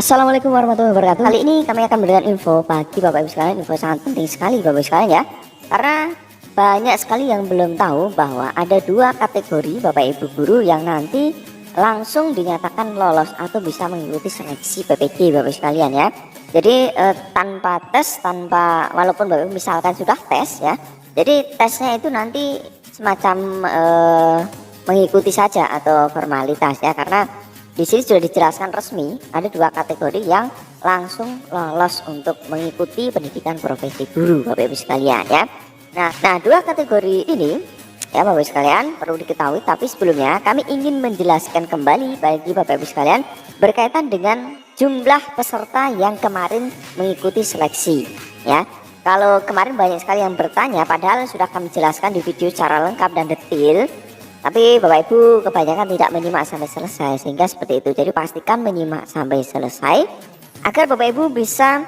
Assalamualaikum warahmatullahi wabarakatuh. Kali ini kami akan memberikan info bagi Bapak Ibu sekalian, info sangat penting sekali Bapak Ibu sekalian ya. Karena banyak sekali yang belum tahu bahwa ada dua kategori Bapak Ibu guru yang nanti langsung dinyatakan lolos atau bisa mengikuti seleksi PPG Bapak Ibu sekalian ya. Jadi tanpa tes, walaupun Bapak Ibu misalkan sudah tes ya. Jadi tesnya itu nanti semacam mengikuti saja atau formalitas ya, karena di sini sudah dijelaskan resmi ada dua kategori yang langsung lolos untuk mengikuti pendidikan profesi guru Bapak Ibu sekalian ya. Nah, dua kategori ini ya Bapak Ibu sekalian perlu diketahui, tapi sebelumnya kami ingin menjelaskan kembali bagi Bapak Ibu sekalian berkaitan dengan jumlah peserta yang kemarin mengikuti seleksi ya. Kalau kemarin banyak sekali yang bertanya, padahal sudah kami jelaskan di video secara lengkap dan detail, tapi Bapak Ibu kebanyakan tidak menyimak sampai selesai, sehingga seperti itu. Jadi pastikan menyimak sampai selesai agar Bapak Ibu bisa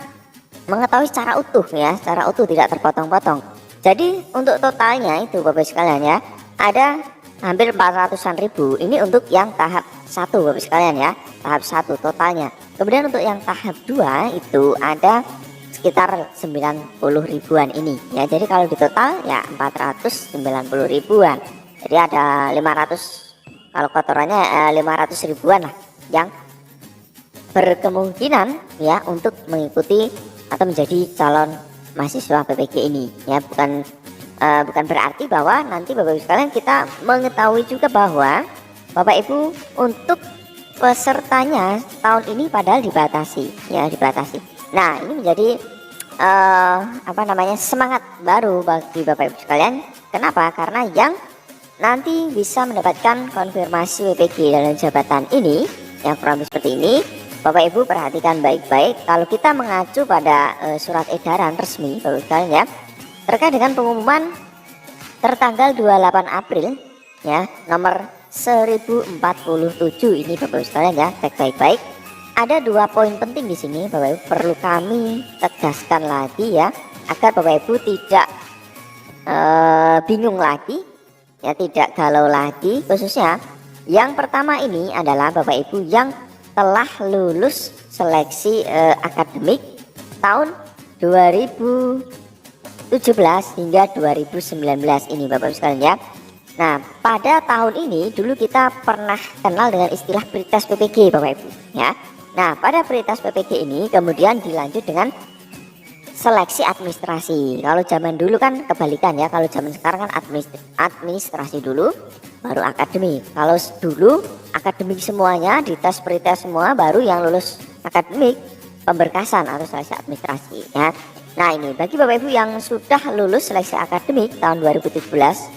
mengetahui secara utuh ya, secara utuh tidak terpotong-potong. Jadi untuk totalnya itu Bapak Ibu sekalian ya, ada hampir 400-an ribu. Ini untuk yang tahap 1 Bapak Ibu sekalian ya, tahap 1 totalnya. Kemudian untuk yang tahap 2 itu ada sekitar 90 ribuan ini ya. Jadi kalau di total ya 490 ribuan. Jadi ada 500, kalau kotorannya 500 ribuan lah yang berkemungkinan ya untuk mengikuti atau menjadi calon mahasiswa PPG ini ya. Bukan berarti bahwa nanti Bapak Ibu sekalian kita mengetahui juga bahwa Bapak Ibu untuk pesertanya tahun ini padahal dibatasi ya, dibatasi. Nah, ini menjadi semangat baru bagi Bapak Ibu sekalian. Kenapa? Karena yang nanti bisa mendapatkan konfirmasi WPG dalam jabatan ini yang kurang lebih seperti ini, Bapak Ibu perhatikan baik-baik. Kalau kita mengacu pada surat edaran resmi Bapak Ibu sekalian ya, terkait dengan pengumuman tertanggal 28 April ya, nomor 1047 ini Bapak Ibu sekalian ya, cek baik-baik. Ada dua poin penting di sini Bapak Ibu perlu kami tegaskan lagi ya, agar Bapak Ibu tidak bingung lagi ya, tidak galau lagi. Khususnya yang pertama ini adalah Bapak Ibu yang telah lulus seleksi akademik tahun 2017 hingga 2019 ini Bapak Ibu sekalian ya. Nah, pada tahun ini dulu kita pernah kenal dengan istilah prioritas PPG Bapak Ibu ya. Nah, pada prioritas PPG ini kemudian dilanjut dengan seleksi administrasi. Kalau zaman dulu kan kebalikan ya, kalau zaman sekarang kan administrasi dulu baru akademik. Kalau dulu akademik semuanya, dites prioritas semua, baru yang lulus akademik pemberkasan atau seleksi administrasi ya. Nah, ini bagi Bapak Ibu yang sudah lulus seleksi akademik tahun 2017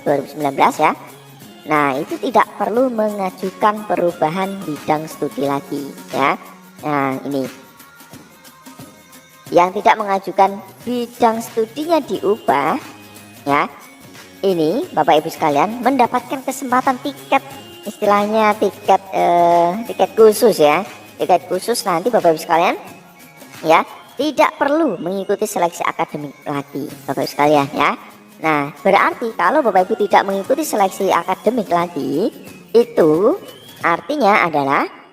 2019 ya. Nah, itu tidak perlu mengajukan perubahan bidang studi lagi ya. Nah, ini yang tidak mengajukan bidang studinya diubah ya, ini Bapak Ibu sekalian mendapatkan kesempatan tiket, istilahnya tiket khusus ya, tiket khusus. Nanti Bapak Ibu sekalian ya tidak perlu mengikuti seleksi akademik lagi Bapak Ibu sekalian ya. Nah, berarti kalau Bapak Ibu tidak mengikuti seleksi akademik lagi, itu artinya adalah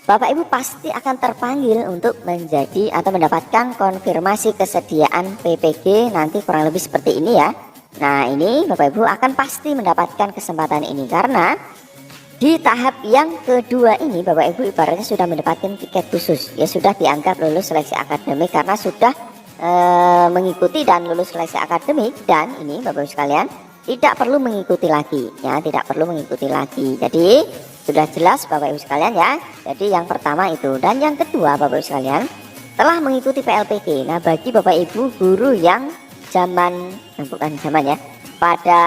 Bapak Ibu pasti akan terpanggil untuk menjadi atau mendapatkan konfirmasi kesediaan PPG nanti kurang lebih seperti ini ya. Nah, ini Bapak Ibu akan pasti mendapatkan kesempatan ini, karena di tahap yang kedua ini Bapak Ibu ibaratnya sudah mendapatkan tiket khusus ya, sudah dianggap lulus seleksi akademik karena sudah mengikuti dan lulus seleksi akademik. Dan ini Bapak Ibu sekalian tidak perlu mengikuti lagi ya, tidak perlu mengikuti lagi. Jadi sudah jelas Bapak Ibu sekalian ya. Jadi yang pertama itu, dan yang kedua Bapak Ibu sekalian telah mengikuti PLPG. Nah, bagi Bapak Ibu guru yang pada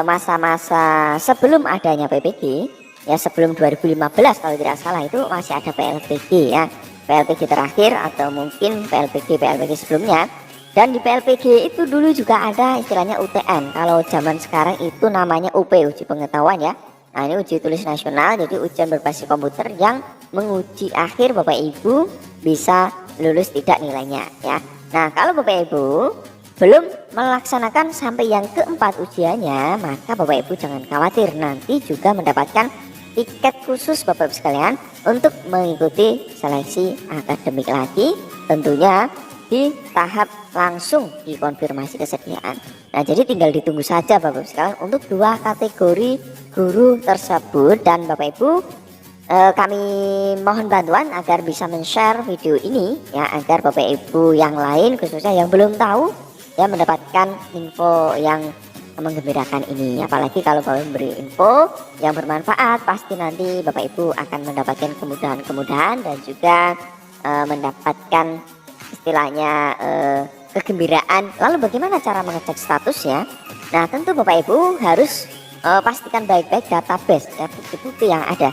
masa-masa sebelum adanya PPG ya, sebelum 2015 kalau tidak salah itu masih ada PLPG ya, PLPG terakhir atau mungkin PLPG sebelumnya. Dan di PLPG itu dulu juga ada istilahnya UTN. Kalau zaman sekarang itu namanya UP, uji pengetahuan ya. Nah, ini uji tulis nasional, jadi ujian berbasis komputer yang menguji akhir Bapak Ibu bisa lulus tidak nilainya ya. Nah, kalau Bapak Ibu belum melaksanakan sampai yang keempat ujiannya, maka Bapak Ibu jangan khawatir, nanti juga mendapatkan tiket khusus Bapak Ibu sekalian untuk mengikuti seleksi akademik lagi, tentunya di tahap langsung dikonfirmasi kesediaan. Nah, jadi tinggal ditunggu saja Bapak Ibu sekalian untuk dua kategori guru tersebut. Dan Bapak Ibu, kami mohon bantuan agar bisa men-share video ini ya, agar Bapak Ibu yang lain khususnya yang belum tahu ya mendapatkan info yang menggembirakan ini. Apalagi kalau Bapak memberi info yang bermanfaat, pasti nanti Bapak Ibu akan mendapatkan kemudahan-kemudahan dan juga mendapatkan istilahnya kegembiraan. Lalu bagaimana cara mengecek statusnya? Nah, tentu Bapak Ibu harus pastikan baik-baik database ya, bukti-bukti yang ada.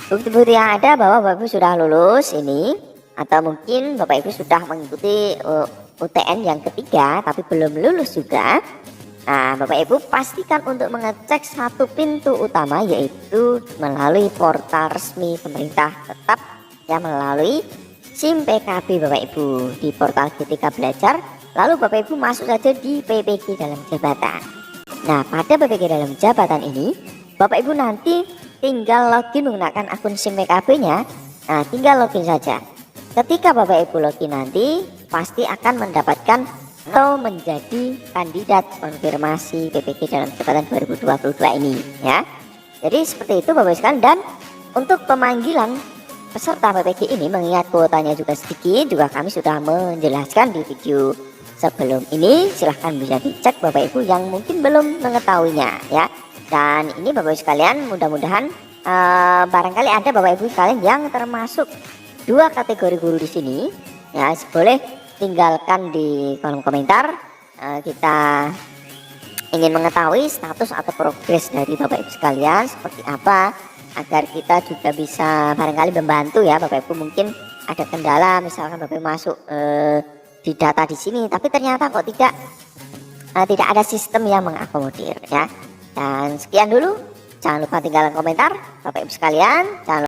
Bukti-bukti yang ada bahwa Bapak Ibu sudah lulus ini, atau mungkin Bapak Ibu sudah mengikuti UTN yang ketiga tapi belum lulus juga. Nah, Bapak Ibu pastikan untuk mengecek satu pintu utama, yaitu melalui portal resmi pemerintah tetap ya, melalui SIM PKB Bapak Ibu di portal Ketika Belajar. Lalu Bapak Ibu masuk saja di PPG dalam jabatan. Nah, pada PPG dalam jabatan ini Bapak Ibu nanti tinggal login menggunakan akun SIM PKB-nya. Nah, tinggal login saja. Ketika Bapak Ibu login nanti pasti akan mendapatkan atau menjadi kandidat konfirmasi PPG dalam jabatan 2022 ini ya. Jadi seperti itu Bapak Ibu sekalian. Dan untuk pemanggilan peserta PPG ini, mengingat kuotanya juga sedikit, juga kami sudah menjelaskan di video sebelum ini. Silahkan bisa dicek Bapak Ibu yang mungkin belum mengetahuinya ya. Dan ini Bapak Ibu sekalian, mudah-mudahan barangkali ada Bapak Ibu sekalian yang termasuk dua kategori guru di sini ya. Boleh tinggalkan di kolom komentar. Kita ingin mengetahui status atau progres dari Bapak Ibu sekalian seperti apa, agar kita juga bisa barangkali membantu ya. Bapak Ibu mungkin ada kendala, misalkan Bapak Ibu masuk di data di sini tapi ternyata kok tidak ada sistem yang mengakomodir ya. Dan sekian dulu, jangan lupa tinggalkan komentar Bapak Ibu sekalian. Jangan